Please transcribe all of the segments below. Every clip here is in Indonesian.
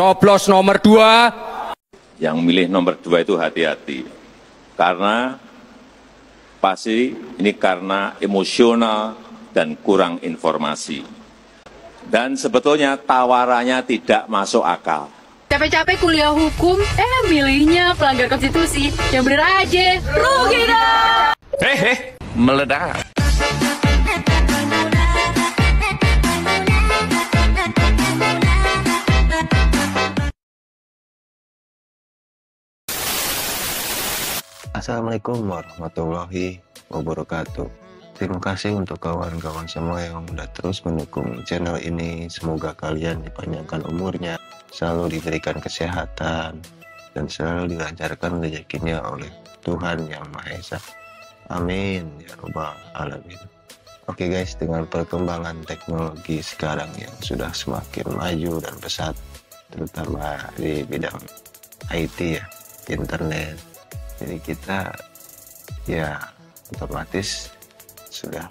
Coblos nomor 2. Yang milih nomor 2 itu hati-hati. Karena pasti ini karena emosional dan kurang informasi. Dan sebetulnya tawarannya tidak masuk akal. Capek-capek kuliah hukum, milihnya pelanggar konstitusi. Yang bener aja, rugi dong. Meledak. Assalamualaikum warahmatullahi wabarakatuh. Terima kasih untuk kawan-kawan semua yang sudah terus mendukung channel ini. Semoga kalian dipanjangkan umurnya, selalu diberikan kesehatan, dan selalu dilancarkan rezekinya oleh Tuhan Yang Maha Esa. Amin ya Rabbal Alamin. Oke guys, dengan perkembangan teknologi sekarang yang sudah semakin maju dan pesat, terutama di bidang IT ya, internet, jadi kita ya otomatis sudah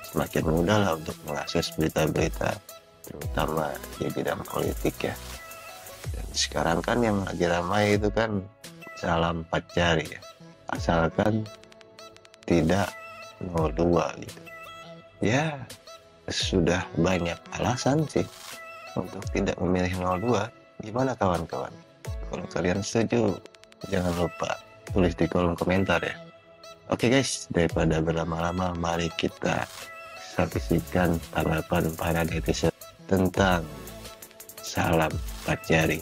semakin mudah lah untuk mengakses berita-berita, terutama di bidang politik ya. Dan sekarang kan yang lagi ramai itu kan salam 4 jari ya, asalkan tidak 02 gitu ya. Sudah banyak alasan sih untuk tidak memilih 02. Gimana kawan-kawan? Kalau kalian setuju, jangan lupa tulis di kolom komentar ya. Oke guys, daripada berlama-lama, mari kita saksikan tanggapan para netizen tentang salam 4 jari.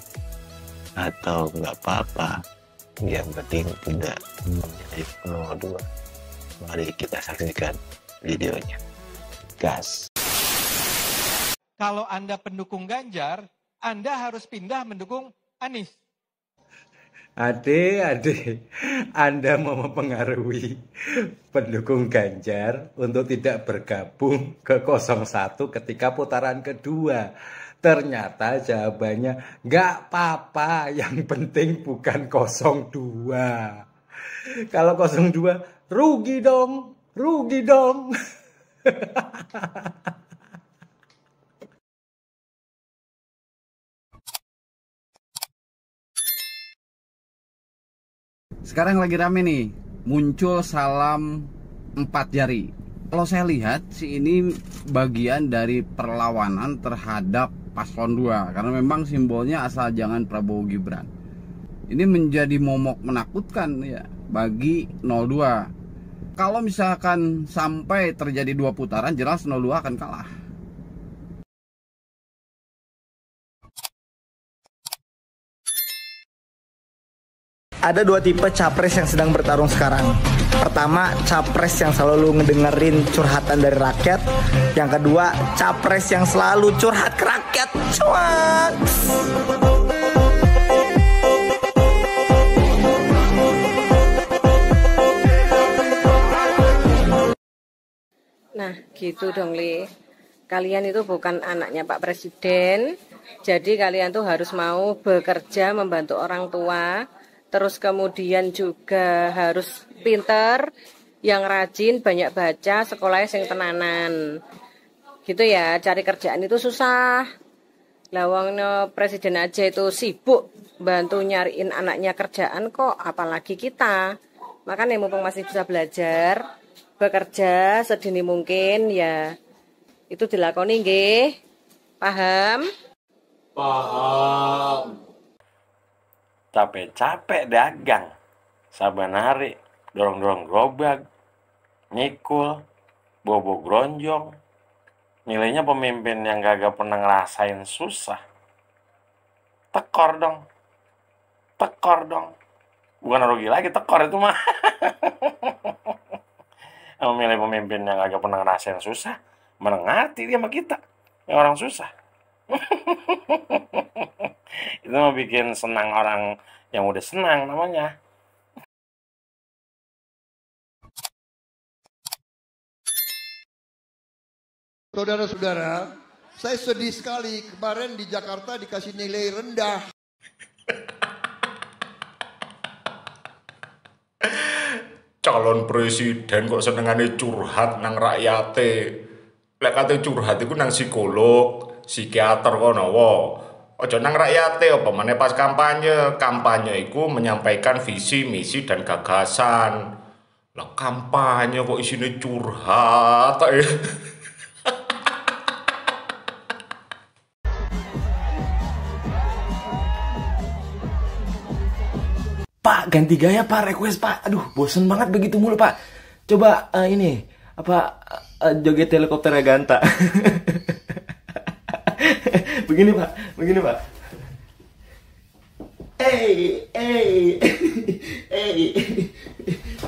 Atau nggak apa-apa, yang penting tidak memilih 02. Mari kita saksikan videonya. Gas. Kalau Anda pendukung Ganjar, Anda harus pindah mendukung Anies. Adik, Anda mau mempengaruhi pendukung Ganjar untuk tidak bergabung ke 01 ketika putaran kedua. Ternyata jawabannya nggak apa-apa, yang penting bukan 02. Kalau 02, rugi dong. Sekarang lagi rame nih, muncul salam 4 jari. Kalau saya lihat sih ini bagian dari perlawanan terhadap paslon 2, karena memang simbolnya asal jangan Prabowo Gibran. Ini menjadi momok menakutkan ya bagi 02. Kalau misalkan sampai terjadi 2 putaran, jelas 02 akan kalah. Ada 2 tipe capres yang sedang bertarung sekarang. Pertama, capres yang selalu ngedengerin curhatan dari rakyat. Yang kedua, capres yang selalu curhat ke rakyat. Cuak. Nah, gitu dong, Li. Kalian itu bukan anaknya Pak Presiden. Jadi kalian tuh harus mau bekerja membantu orang tua. Terus kemudian juga harus pinter, yang rajin, banyak baca, sekolahnya sing tenanan. Gitu ya, cari kerjaan itu susah. Lawangnya presiden aja itu sibuk bantu nyariin anaknya kerjaan kok, apalagi kita. Makanya mumpung masih bisa belajar, bekerja sedini mungkin ya. Itu dilakoni nggih. Paham? Paham. Capek-capek dagang, saban hari dorong-dorong gerobak, nyikul, bobo gronjong. Nilainya pemimpin yang gak pernah ngerasain susah. Tekor dong. Bukan rugi lagi, tekor itu mah. Memilih pemimpin yang gak pernah ngerasain susah, mana ngerti dia sama kita yang orang susah. Itu mau bikin senang orang yang udah senang namanya. Saudara-saudara, saya sedih sekali kemarin di Jakarta dikasih nilai rendah. Calon presiden kok senengane curhat nang rakyate. Lek kate curhat iku nang psikolog, psikiater kono wae. Ojo nang rakyate apa meneh pas kampanye. Kampanye iku menyampaikan visi, misi dan gagasan. Lah kampanye kok isine curhat ya. Pak, ganti gaya Pak, request Pak. Aduh, bosen banget begitu mulu Pak. Coba ini apa joget helikopternya Ganta. Begini Pak, begini Pak.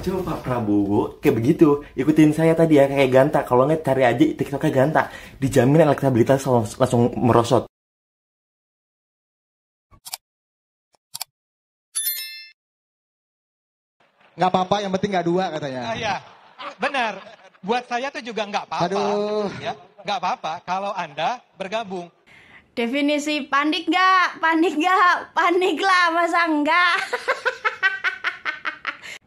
Coba Pak Prabowo kayak begitu. Ikutin saya tadi ya kayak Ganta. Kalau nggak cari aja TikToknya Ganta. Dijamin elektabilitas langsung merosot. Nggak apa-apa, yang penting nggak dua katanya. Iya, benar. Buat saya tuh juga nggak apa-apa. Aduh. Ya, nggak apa-apa kalau Anda bergabung. Definisi panik nggak? Panik nggak? Panik lah, masa enggak?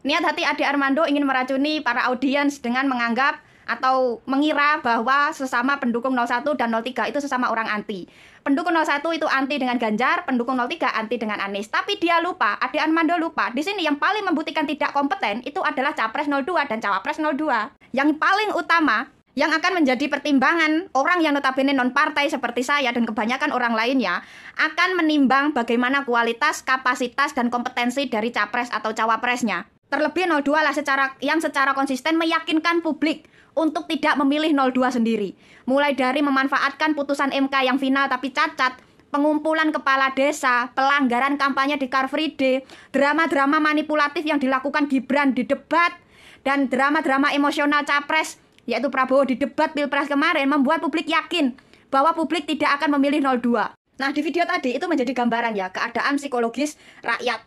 Niat hati Ade Armando ingin meracuni para audiens dengan menganggap atau mengira bahwa sesama pendukung 01 dan 03 itu sesama orang anti. Pendukung 01 itu anti dengan Ganjar, pendukung 03 anti dengan Anies. Tapi dia lupa, Ade Armando lupa. Di sini yang paling membuktikan tidak kompeten itu adalah Capres 02 dan Cawapres 02. Yang paling utama, yang akan menjadi pertimbangan orang yang notabene non-partai seperti saya dan kebanyakan orang lainnya akan menimbang bagaimana kualitas, kapasitas, dan kompetensi dari Capres atau Cawapresnya. Terlebih 02 lah yang secara konsisten meyakinkan publik untuk tidak memilih 02 sendiri. Mulai dari memanfaatkan putusan MK yang final tapi cacat, pengumpulan kepala desa, pelanggaran kampanye di Car Free Day, drama-drama manipulatif yang dilakukan Gibran di debat, dan drama-drama emosional Capres, yaitu Prabowo di debat Pilpres kemarin, membuat publik yakin bahwa publik tidak akan memilih 02. Nah, di video tadi itu menjadi gambaran ya, keadaan psikologis rakyat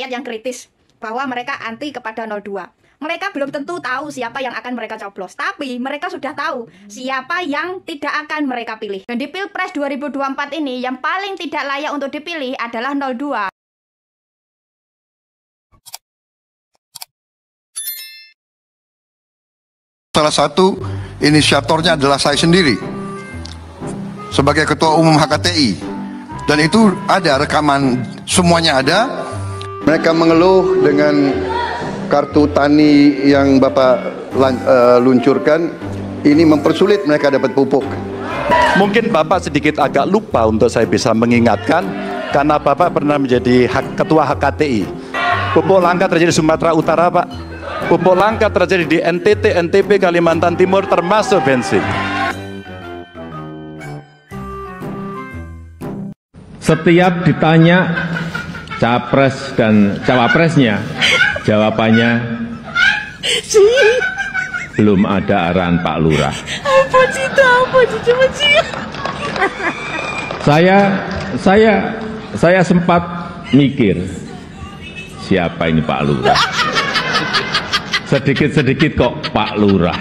yang kritis, bahwa mereka anti kepada 02. Mereka belum tentu tahu siapa yang akan mereka coblos, tapi mereka sudah tahu siapa yang tidak akan mereka pilih. Dan di Pilpres 2024 ini, yang paling tidak layak untuk dipilih adalah 02. Salah satu inisiatornya adalah saya sendiri sebagai Ketua Umum HKTI, dan itu ada rekaman, semuanya ada. Mereka mengeluh dengan kartu tani yang Bapak luncurkan, ini mempersulit mereka dapat pupuk. Mungkin Bapak sedikit agak lupa untuk saya bisa mengingatkan, karena Bapak pernah menjadi Ketua HKTI. Pupuk langka terjadi di Sumatera Utara Pak, pupuk langka terjadi di NTT, NTB, Kalimantan Timur, termasuk bensin. Setiap ditanya Capres dan Cawapresnya, jawabannya belum ada arahan Pak Lurah. Saya sempat mikir, siapa ini Pak Lurah? Sedikit-sedikit kok Pak Lurah.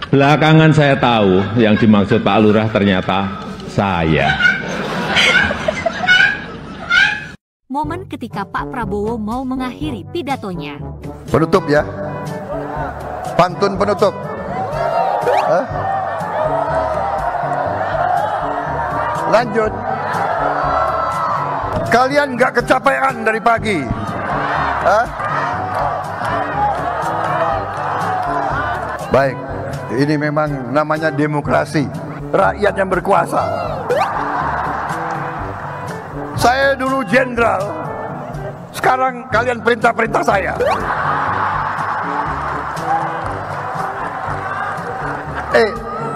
Belakangan saya tahu yang dimaksud Pak Lurah ternyata saya. Momen ketika Pak Prabowo mau mengakhiri pidatonya. Penutup ya, pantun penutup. Lanjut. Kalian nggak kecapean dari pagi? Baik, ini memang namanya demokrasi, rakyat yang berkuasa. Saya dulu jenderal, sekarang kalian perintah-perintah saya.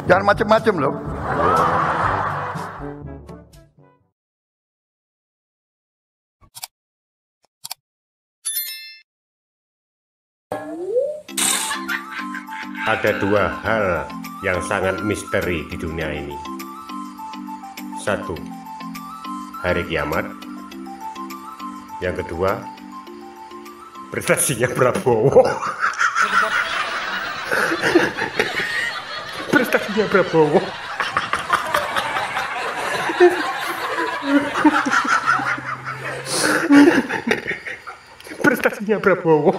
Jangan macem-macem loh. Ada dua hal yang sangat misteri di dunia ini. Satu, hari kiamat. Yang kedua, prestasinya Prabowo. Prestasinya Prabowo. Prestasinya Prabowo.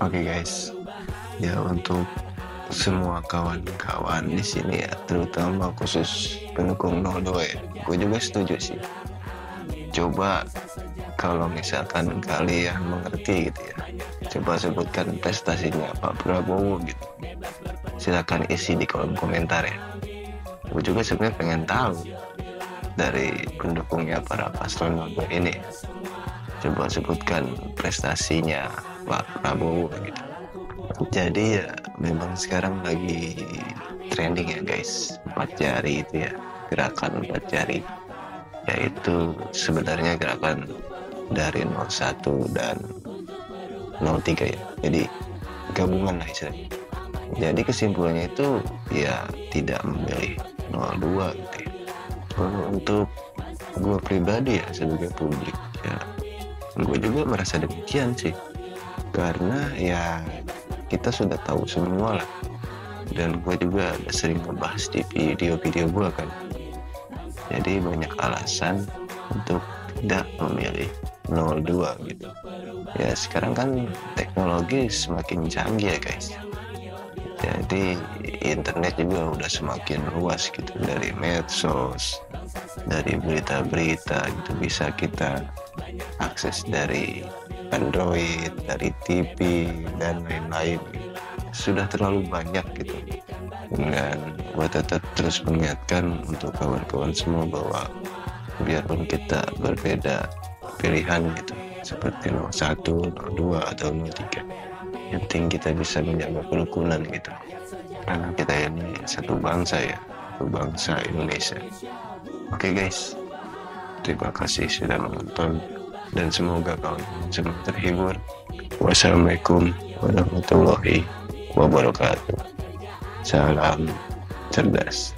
Oke guys, ya untuk semua kawan-kawan di sini ya, terutama khusus pendukung 02 ya, gue juga setuju sih. Coba kalau misalkan kalian mengerti gitu ya, coba sebutkan prestasinya Pak Prabowo gitu. Silakan isi di kolom komentar ya. Gue juga sebenarnya pengen tahu dari pendukungnya para paslon 02 ini. Coba sebutkan prestasinya Pak Prabowo gitu. Jadi ya memang sekarang lagi trending ya guys, 4 jari itu ya, gerakan 4 jari, yaitu sebenarnya gerakan dari 01 dan 03 ya, jadi gabungan lah istilahnya. Jadi kesimpulannya itu ya tidak memilih 02 gitu ya. Kalau untuk gue pribadi ya sebagai publik ya, gue juga merasa demikian sih, karena ya kita sudah tahu semua lah, dan gue juga sering ngebahas di video-video gue kan. Jadi banyak alasan untuk tidak memilih 02 gitu ya. Sekarang kan teknologi semakin canggih ya guys, jadi internet juga udah semakin luas gitu, dari medsos, dari berita-berita gitu bisa kita akses dari Android, dari TV dan lain-lain. Sudah terlalu banyak gitu, dan gue tetap terus mengingatkan untuk kawan-kawan semua bahwa biarpun kita berbeda pilihan gitu, seperti 01, 02 atau 03, yang penting kita bisa menjaga kerukunan gitu, karena kita ini satu bangsa ya, satu bangsa Indonesia. Oke guys, terima kasih sudah menonton, dan semoga kalian semua terhibur. Wassalamualaikum warahmatullahi wabarakatuh. Salam cerdas.